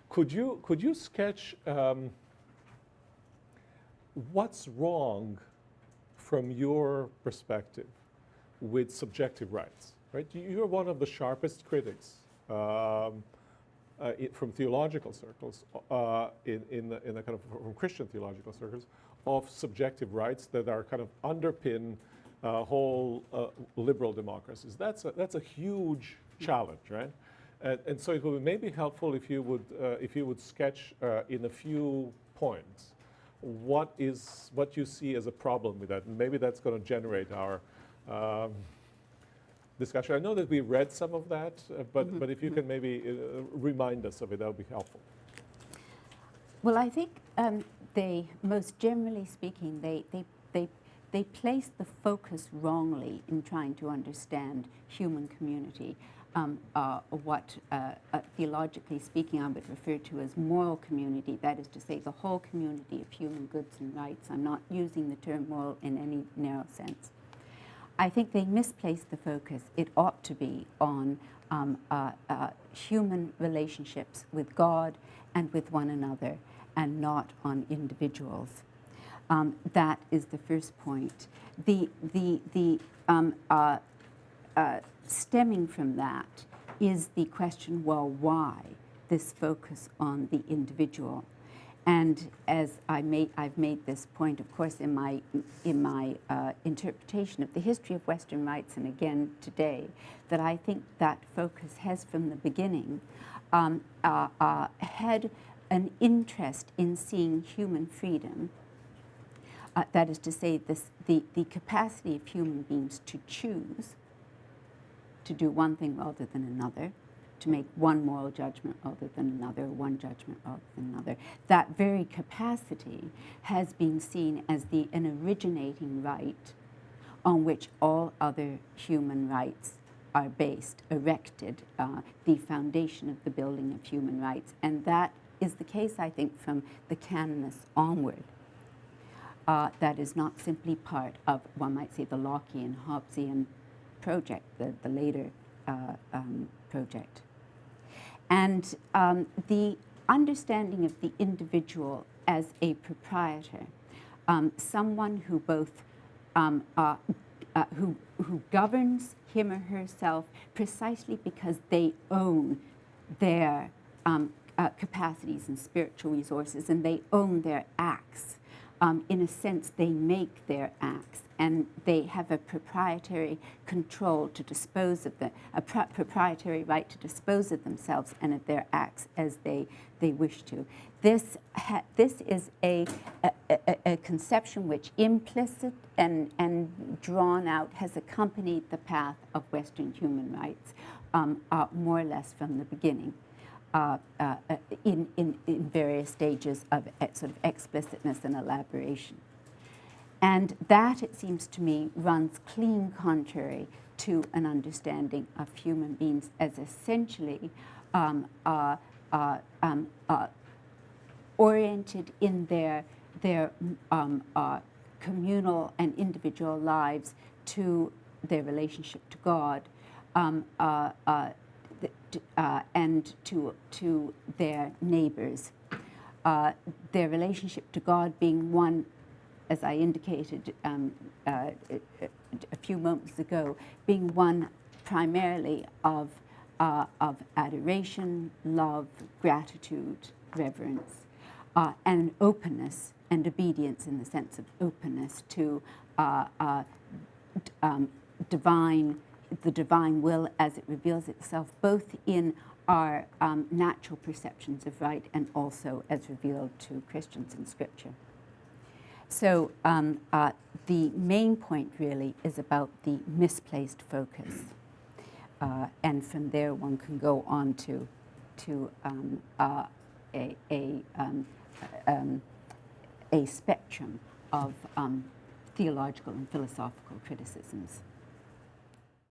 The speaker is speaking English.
Could you sketch what's wrong from your perspective with subjective rights? Right, you're one of the sharpest critics from theological circles, in the kind of from Christian theological circles, of subjective rights that are kind of underpin whole liberal democracies. That's a huge challenge, right? And so it would be maybe helpful if you would sketch in a few points what you see as a problem with that, and maybe that's going to generate our discussion. I know that we read some of that, but if you can maybe remind us of it, that would be helpful. Well, I think they, most generally speaking, they place the focus wrongly in trying to understand human community. What theologically speaking I would refer to as moral community, that is to say the whole community of human goods and rights. I'm not using the term moral in any narrow sense. I think they misplace the focus. It ought to be on human relationships with God and with one another, and not on individuals. That is the first point. Stemming from that is the question, well, why this focus on the individual? And as I've made this point, of course, in my interpretation of the history of Western rights, and again today, that I think that focus has from the beginning had an interest in seeing human freedom. That is to say, the capacity of human beings to choose, to do one thing rather than another, to make one moral judgment rather than another, one judgment rather than another. That very capacity has been seen as an originating right on which all other human rights are based, erected, the foundation of the building of human rights. And that is the case, I think, from the canonists onward. That is not simply part of, one might say, the Lockean, Hobbesian project, the later project. And the understanding of the individual as a proprietor, someone who both who governs him or herself precisely because they own their capacities and spiritual resources, and they own their acts. In a sense, they make their acts, and they have a proprietary control to dispose of them, a proprietary right to dispose of themselves and of their acts as they wish to. This is a conception which, implicit and drawn out, has accompanied the path of Western human rights more or less from the beginning. In various stages of sort of explicitness and elaboration. And that, it seems to me, runs clean contrary to an understanding of human beings as essentially oriented in their communal and individual lives to their relationship to God, and to their neighbors. Their relationship to God being one, as I indicated a few moments ago, being one primarily of adoration, love, gratitude, reverence, and openness and obedience, in the sense of openness to the divine will as it reveals itself, both in our natural perceptions of right and also as revealed to Christians in Scripture. So the main point really is about the misplaced focus, and from there one can go on to a spectrum of theological and philosophical criticisms.